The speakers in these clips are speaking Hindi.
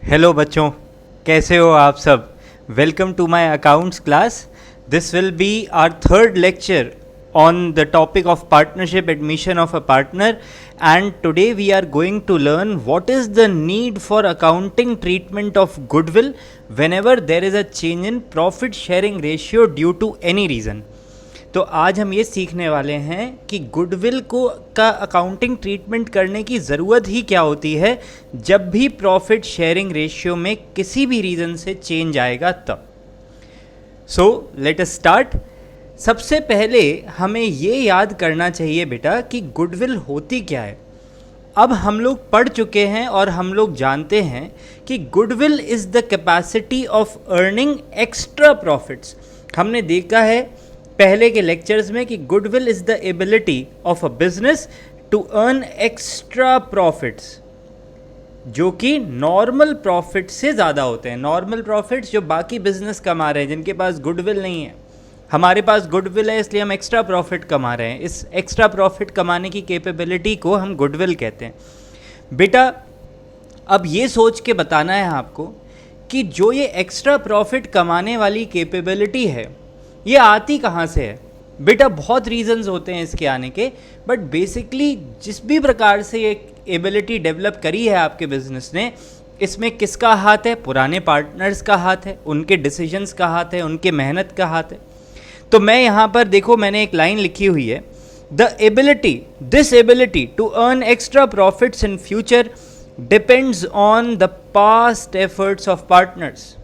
हेलो बच्चों, कैसे हो आप सब। Welcome to my accounts class. This will be our third lecture on the topic of partnership admission of a partner, and today we are going to learn what is the need for accounting treatment of goodwill whenever there is a change in profit sharing ratio due to any reason. तो आज हम ये सीखने वाले हैं कि गुडविल को का अकाउंटिंग ट्रीटमेंट करने की ज़रूरत ही क्या होती है जब भी प्रॉफिट शेयरिंग रेशियो में किसी भी रीज़न से चेंज आएगा तब। So let us start. सबसे पहले हमें ये याद करना चाहिए बेटा कि गुडविल होती क्या है। अब हम लोग पढ़ चुके हैं और हम लोग जानते हैं कि goodwill is the capacity of earning extra profits. हमने देखा है पहले के लेक्चर्स में कि goodwill is the ability of a business to earn extra profits जो कि नॉर्मल प्रॉफिट से ज़्यादा होते हैं। नॉर्मल प्रॉफिट्स जो बाकी बिजनेस कमा रहे हैं, जिनके पास गुडविल नहीं है। हमारे पास गुडविल है इसलिए हम एक्स्ट्रा प्रॉफिट कमा रहे हैं। इस एक्स्ट्रा प्रॉफिट कमाने की कैपेबिलिटी को हम गुडविल कहते हैं। बेटा अब ये सोच के बताना है आपको कि जो ये एक्स्ट्रा प्रॉफिट कमाने वाली कैपेबिलिटी है ये आती कहाँ से है। बेटा बहुत रीजंस होते हैं इसके आने के, बट बेसिकली जिस भी प्रकार से ये एबिलिटी डेवलप करी है आपके बिजनेस ने, इसमें किसका हाथ है? पुराने पार्टनर्स का हाथ है, उनके डिसीजंस का हाथ है, उनके मेहनत का हाथ है। तो मैं यहाँ पर देखो, मैंने एक लाइन लिखी हुई है, this ability to earn extra profits in future depends on the past efforts of partners.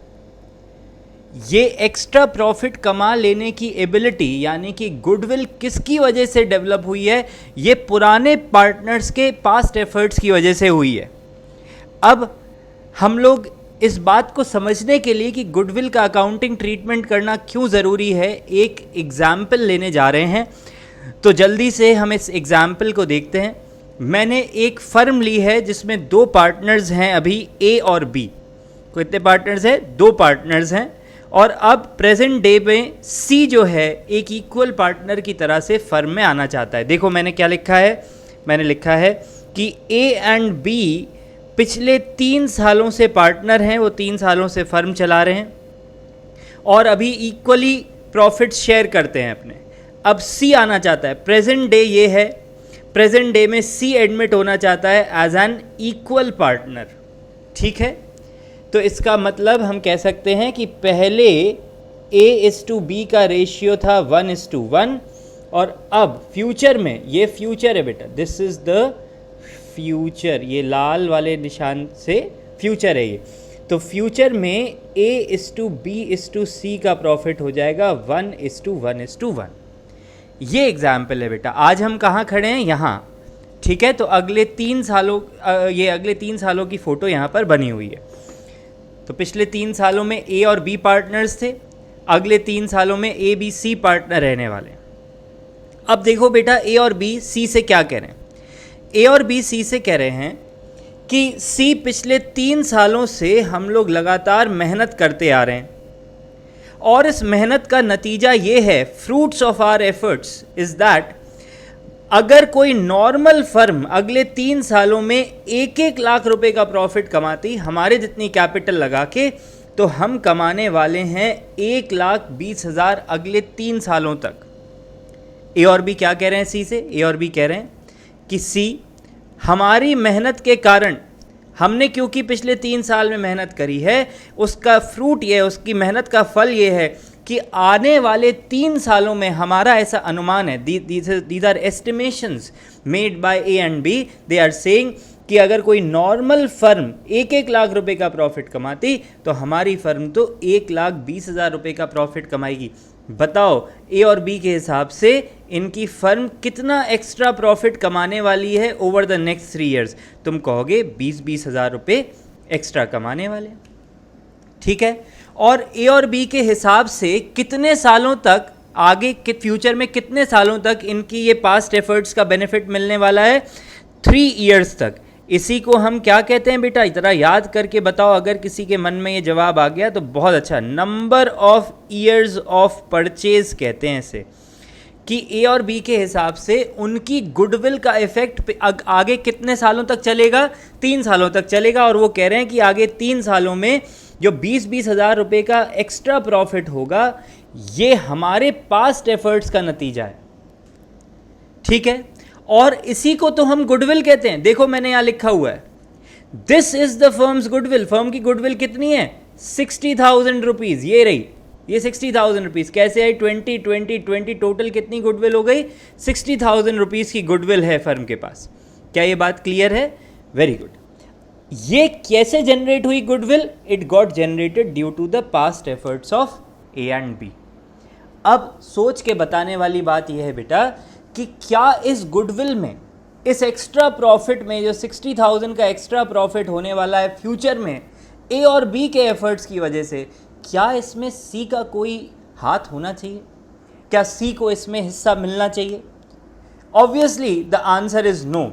ये एक्स्ट्रा प्रॉफिट कमा लेने की एबिलिटी यानी कि गुडविल किसकी वजह से डेवलप हुई है? ये पुराने पार्टनर्स के पास्ट एफर्ट्स की वजह से हुई है। अब हम लोग इस बात को समझने के लिए कि गुडविल का अकाउंटिंग ट्रीटमेंट करना क्यों ज़रूरी है, एक एग्जाम्पल लेने जा रहे हैं। तो जल्दी से हम इस एग्जाम्पल को देखते हैं। मैंने एक फर्म ली है जिसमें दो पार्टनर्स हैं, अभी ए और बी। कितने पार्टनर्स हैं? दो पार्टनर्स हैं। और अब प्रेजेंट डे में सी जो है एक इक्वल पार्टनर की तरह से फर्म में आना चाहता है। देखो मैंने क्या लिखा है, मैंने लिखा है कि ए एंड बी पिछले 3 सालों से पार्टनर हैं, वो 3 सालों से फर्म चला रहे हैं और अभी इक्वली प्रॉफिट्स शेयर करते हैं अपने। अब सी आना चाहता है, प्रेजेंट डे ये है, प्रेजेंट डे में सी एडमिट होना चाहता है एज एन इक्वल पार्टनर। ठीक है, तो इसका मतलब हम कह सकते हैं कि पहले A/B का रेशियो था 1:1 और अब फ्यूचर में, ये फ्यूचर है बेटा, दिस इज़ द फ्यूचर, ये लाल वाले निशान से फ्यूचर है ये। तो फ्यूचर में A/B/C का प्रॉफिट हो जाएगा 1:1:1। ये एग्जाम्पल है बेटा। आज हम कहाँ खड़े हैं? यहाँ। ठीक है, तो अगले 3 सालों ये अगले 3 सालों की फ़ोटो यहाँ पर बनी हुई है। तो पिछले 3 सालों में ए और बी पार्टनर्स थे, अगले 3 सालों में ए बी सी पार्टनर रहने वाले। अब देखो बेटा, ए और बी सी से क्या कह रहे हैं? ए और बी सी से कह रहे हैं कि सी पिछले 3 सालों से हम लोग लगातार मेहनत करते आ रहे हैं और इस मेहनत का नतीजा ये है, fruits of our efforts is that अगर कोई नॉर्मल फर्म अगले 3 सालों में 1-1 लाख रुपए का प्रॉफिट कमाती हमारे जितनी कैपिटल लगा के, तो हम कमाने वाले हैं 1,20,000 अगले 3 सालों तक। ए और बी क्या कह रहे हैं सी से? ए और बी कह रहे हैं कि सी, हमारी मेहनत के कारण, हमने क्योंकि पिछले 3 साल में मेहनत करी है, उसका फ्रूट ये है, उसकी मेहनत का फल ये है कि आने वाले 3 सालों में हमारा ऐसा अनुमान है, these are estimations made by A and B, they are saying कि अगर कोई नॉर्मल फर्म 1-1 लाख रुपए का प्रॉफिट कमाती तो हमारी फर्म तो 1,20,000 रुपए का प्रॉफिट कमाएगी। बताओ ए और बी के हिसाब से इनकी फर्म कितना एक्स्ट्रा प्रॉफिट कमाने वाली है ओवर द नेक्स्ट 3 ईयर्स? तुम कहोगे 20,000 रुपये एक्स्ट्रा कमाने वाले। ठीक है, और ए और बी के हिसाब से कितने सालों तक आगे के फ्यूचर में, कितने सालों तक इनकी ये पास्ट एफर्ट्स का बेनिफिट मिलने वाला है? 3 ईयर्स तक। इसी को हम क्या कहते हैं बेटा? इतना याद करके बताओ, अगर किसी के मन में ये जवाब आ गया तो बहुत अच्छा। Number of years of purchase कहते हैं इसे, कि ए और बी के हिसाब से उनकी गुडविल का इफेक्ट आगे कितने सालों तक चलेगा, 3 सालों तक चलेगा। और वो कह रहे हैं कि आगे 3 सालों में जो 20-20 हज़ार रुपये का एक्स्ट्रा प्रॉफिट होगा, ये हमारे पास्ट एफर्ट्स का नतीजा है। ठीक है, और इसी को तो हम गुडविल कहते हैं। देखो मैंने यहाँ लिखा हुआ है, this is the firms goodwill. Firm की गुडविल कितनी है? 60,000 रुपीज़। ये रही, ये 60,000 रुपीज़ कैसे आई? 20 टोटल कितनी गुडविल हो गई? 60,000 रुपीज़ की गुडविल है फर्म के पास। क्या ये बात क्लियर है? Very good. ये कैसे जनरेट हुई goodwill? It got generated due to the past efforts of A and B. अब सोच के बताने वाली बात यह है बेटा कि क्या इस गुडविल में, इस एक्स्ट्रा प्रॉफिट में, जो 60,000 का एक्स्ट्रा प्रॉफिट होने वाला है फ्यूचर में ए और बी के एफर्ट्स की वजह से, क्या इसमें सी का कोई हाथ होना चाहिए? क्या सी को इसमें हिस्सा मिलना चाहिए? Obviously the answer is no.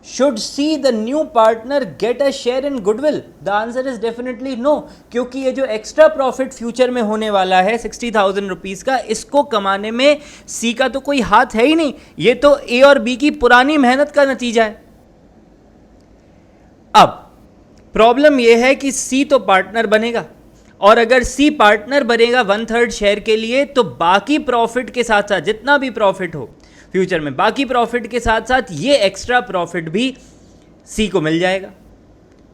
Should C the new partner get a share in goodwill? The answer is definitely no, क्योंकि ये जो एक्स्ट्रा प्रॉफिट फ्यूचर में होने वाला है 60,000 रुपीज़ का, इसको कमाने में सी का तो कोई हाथ है ही नहीं। ये तो ए और बी की पुरानी मेहनत का नतीजा है। अब प्रॉब्लम यह है कि सी तो पार्टनर बनेगा, और अगर सी पार्टनर बनेगा 1/3 शेयर के लिए, तो बाकी प्रॉफिट के साथ साथ, जितना भी प्रॉफिट हो फ्यूचर में, बाकी प्रॉफिट के साथ साथ ये एक्स्ट्रा प्रॉफिट भी सी को मिल जाएगा।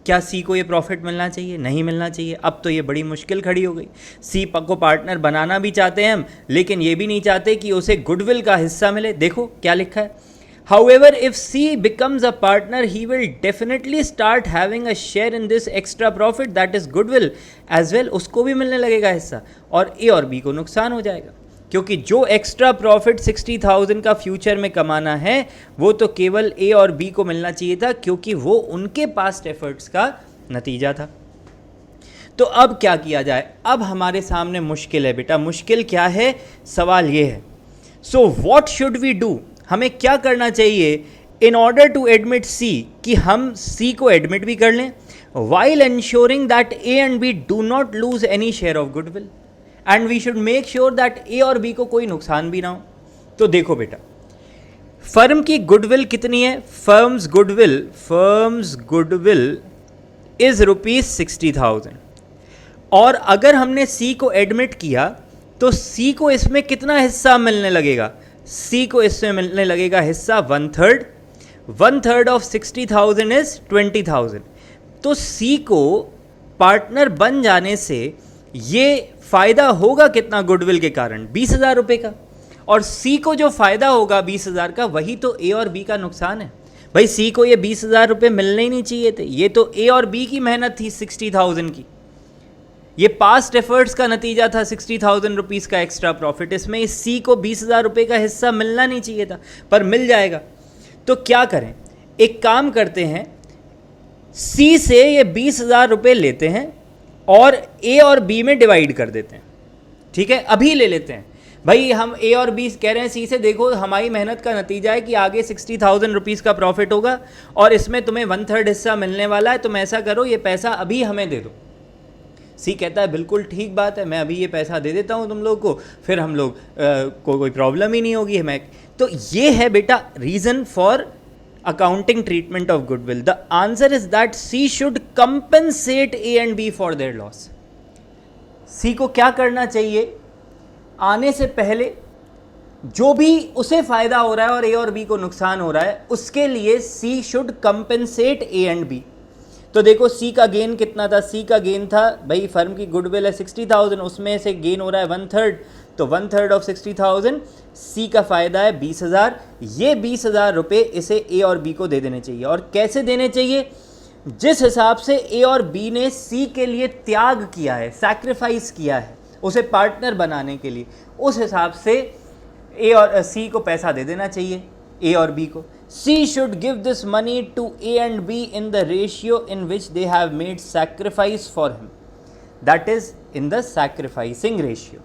क्या सी को ये प्रॉफिट मिलना चाहिए? नहीं मिलना चाहिए। अब तो ये बड़ी मुश्किल खड़ी हो गई। सी को पार्टनर बनाना भी चाहते हैं हम, लेकिन ये भी नहीं चाहते कि उसे गुडविल का हिस्सा मिले। देखो क्या लिखा है, However, if C becomes a partner, he will definitely start having a share in this extra profit, that is goodwill as well. उसको भी मिलने लगेगा हिस्सा, और A और B को नुकसान हो जाएगा, क्योंकि जो एक्स्ट्रा प्रॉफिट 60,000 का फ्यूचर में कमाना है वो तो केवल A और B को मिलना चाहिए था, क्योंकि वो उनके पास्ट एफर्ट्स का नतीजा था। तो अब क्या किया जाए? अब हमारे सामने मुश्किल है बेटा। मुश्किल क्या है? सवाल ये है, so what should we do? हमें क्या करना चाहिए in order to admit C, कि हम सी को एडमिट भी कर लें, while ensuring that A and B do not lose any share of goodwill, and we should make sure that A और बी को कोई नुकसान भी ना हो। तो देखो बेटा, फर्म की गुडविल कितनी है? फर्म्स गुडविल इज ₹60,000, और अगर हमने सी को एडमिट किया तो सी को इसमें कितना हिस्सा मिलने लगेगा? सी को इसमें मिलने लगेगा हिस्सा 1/3। 1/3 ऑफ 60,000 इज 20,000। तो सी को पार्टनर बन जाने से ये फायदा होगा कितना गुडविल के कारण? 20,000 रुपये का। और सी को जो फायदा होगा 20,000 का, वही तो ए और बी का नुकसान है। भाई सी को ये 20,000 रुपये मिलने ही नहीं चाहिए थे। ये तो ए और बी की मेहनत थी 60,000 की, ये पास्ट एफर्ट्स का नतीजा था 60,000 रुपीज़ का एक्स्ट्रा प्रॉफिट। इसमें इस सी को 20,000 रुपये का हिस्सा मिलना नहीं चाहिए था, पर मिल जाएगा। तो क्या करें? एक काम करते हैं, सी से ये 20,000 रुपये लेते हैं और ए और बी में डिवाइड कर देते हैं। ठीक है, अभी ले लेते हैं। भाई हम ए और बी कह रहे हैं सी से, देखो हमारी मेहनत का नतीजा है कि आगे 60,000 रुपीज़ का प्रॉफिट होगा और इसमें तुम्हें 1/3 हिस्सा मिलने वाला है, तुम ऐसा करो ये पैसा अभी हमें दे दो। सी कहता है बिल्कुल ठीक बात है, मैं अभी ये पैसा दे देता हूँ तुम लोग को, फिर हम लोग को कोई प्रॉब्लम ही नहीं होगी हमें। तो ये है बेटा reason for accounting treatment of goodwill. The answer is that C should compensate A and B for their loss. C को क्या करना चाहिए? आने से पहले जो भी उसे फ़ायदा हो रहा है और ए और बी को नुकसान हो रहा है, उसके लिए C should compensate A and B. तो देखो सी का गेन कितना था? सी का गेन था, भाई फर्म की गुडविल है 60,000, उसमें से गेन हो रहा है 1/3, तो 1/3 ऑफ 60,000। सी का फ़ायदा है 20,000। ये 20,000 रुपये इसे ए और बी को दे देने चाहिए। और कैसे देने चाहिए? जिस हिसाब से ए और बी ने सी के लिए त्याग किया है, सैक्रिफाइस किया है उसे पार्टनर बनाने के लिए, उस हिसाब से ए और सी को पैसा दे देना चाहिए, ए और बी को। C should give this money to A and B in the ratio in which they have made sacrifice for him, that is in the sacrificing ratio।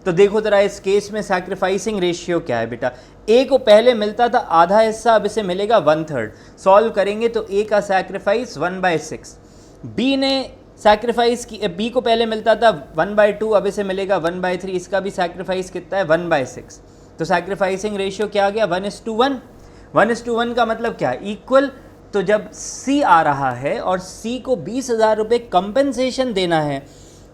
तो देखो जरा इस केस में सैक्रिफाइसिंग रेशियो क्या है बेटा? A को पहले मिलता था आधा हिस्सा, अब इसे मिलेगा 1/3। सॉल्व करेंगे तो A का सैक्रिफाइस 1/6, B ने सैक्रिफाइस की, B को पहले मिलता था 1/2, अब इसे मिलेगा 1/3, इसका भी सैक्रिफाइस कितना है? 1/6। तो सैक्रिफाइसिंग रेशियो क्या आ गया 1:1। 1:1 का मतलब क्या, इक्वल। तो जब सी आ रहा है और सी को 20,000 रुपये कंपेंसेशन देना है,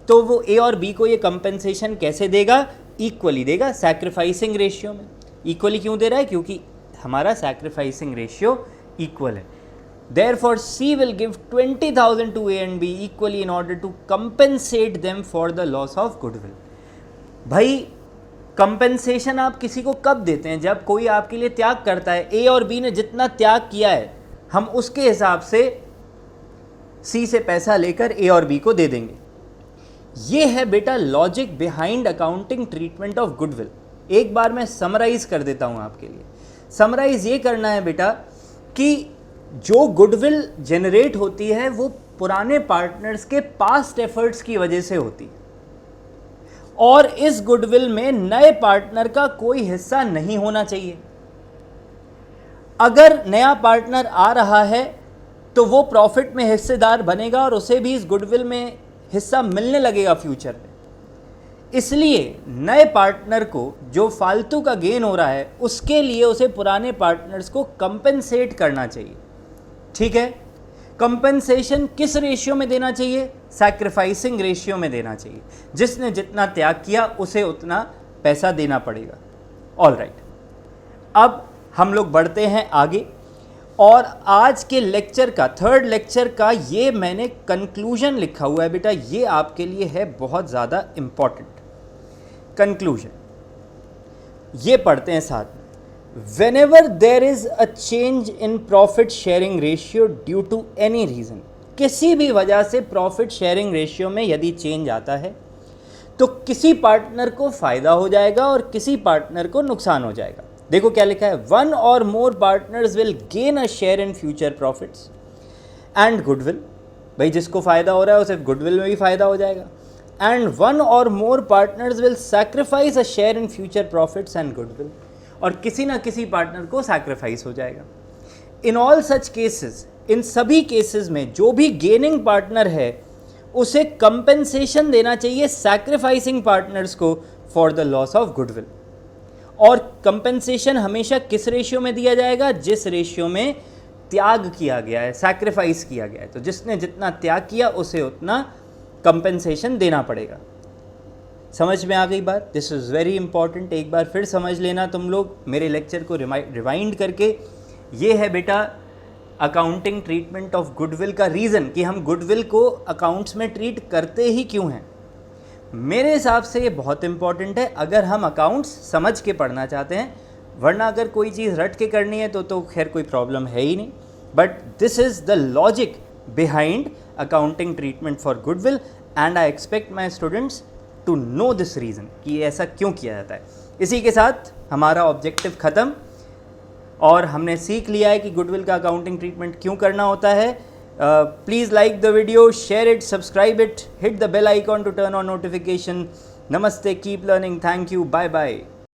तो वो ए और बी को ये कंपेंसेशन कैसे देगा, इक्वली देगा, सैक्रिफाइसिंग रेशियो में। इक्वली क्यों दे रहा है, क्योंकि हमारा सैक्रिफाइसिंग रेशियो इक्वल है। Therefore, C will give 20,000 to A and B equally in order to compensate them for the loss of goodwill. भाई कंपेंसेशन आप किसी को कब देते हैं, जब कोई आपके लिए त्याग करता है। ए और बी ने जितना त्याग किया है हम उसके हिसाब से सी से पैसा लेकर ए और बी को दे देंगे। ये है बेटा logic behind accounting treatment of goodwill. एक बार मैं समराइज कर देता हूं आपके लिए। समराइज ये करना है बेटा कि जो गुडविल जनरेट होती है वो पुराने पार्टनर्स के पास्ट एफर्ट्स की वजह से होती है, और इस गुडविल में नए पार्टनर का कोई हिस्सा नहीं होना चाहिए। अगर नया पार्टनर आ रहा है तो वो प्रॉफिट में हिस्सेदार बनेगा और उसे भी इस गुडविल में हिस्सा मिलने लगेगा फ्यूचर में। इसलिए नए पार्टनर को जो फालतू का गेन हो रहा है उसके लिए उसे पुराने पार्टनर्स को कंपेंसेट करना चाहिए। ठीक है, कंपेंसेशन किस रेशियो में देना चाहिए, सैक्रिफाइसिंग रेशियो में देना चाहिए। जिसने जितना त्याग किया उसे उतना पैसा देना पड़ेगा। ऑल राइट, अब हम लोग बढ़ते हैं आगे, और आज के लेक्चर का, थर्ड लेक्चर का, ये मैंने कंक्लूजन लिखा हुआ है बेटा, ये आपके लिए है बहुत ज़्यादा इम्पॉर्टेंट। कंक्लूजन ये पढ़ते हैं साथ में। Whenever there is a change in profit sharing ratio due to any reason, किसी भी वजह से प्रॉफिट शेयरिंग रेशियो में यदि चेंज आता है तो किसी पार्टनर को फायदा हो जाएगा और किसी पार्टनर को नुकसान हो जाएगा। देखो क्या लिखा है, one or more partners will gain a share in future profits and goodwill. भाई जिसको फायदा हो रहा है उसे गुडविल में भी फायदा हो जाएगा। And one or more partners will sacrifice a share in future profits and goodwill, और किसी ना किसी पार्टनर को सैक्रिफाइस हो जाएगा। इन ऑल सच केसेस, इन सभी केसेस में जो भी गेनिंग पार्टनर है उसे कंपेंसेशन देना चाहिए सैक्रिफाइसिंग पार्टनर्स को for the loss of goodwill. और कंपेंसेशन हमेशा किस रेशियो में दिया जाएगा, जिस रेशियो में त्याग किया गया है, सैक्रिफाइस किया गया है। तो जिसने जितना त्याग किया उसे उतना कंपेंसेशन देना पड़ेगा। समझ में आ गई बात? This is very important. एक बार फिर समझ लेना तुम लोग मेरे लेक्चर को रिवाइंड करके। ये है बेटा अकाउंटिंग ट्रीटमेंट ऑफ गुडविल का रीज़न कि हम गुडविल को अकाउंट्स में ट्रीट करते ही क्यों हैं। मेरे हिसाब से ये बहुत इंपॉर्टेंट है अगर हम अकाउंट्स समझ के पढ़ना चाहते हैं, वरना अगर कोई चीज़ रट के करनी है तो खैर कोई प्रॉब्लम है ही नहीं। But this is the logic behind accounting treatment for goodwill, and I expect my students to know this reason कि ऐसा क्यों किया जाता है। इसी के साथ हमारा ऑब्जेक्टिव ख़त्म, और हमने सीख लिया है कि गुडविल का अकाउंटिंग ट्रीटमेंट क्यों करना होता है। Please like the video, share it, subscribe it, hit the bell icon to turn on notification. नमस्ते, keep learning, thank you, bye bye.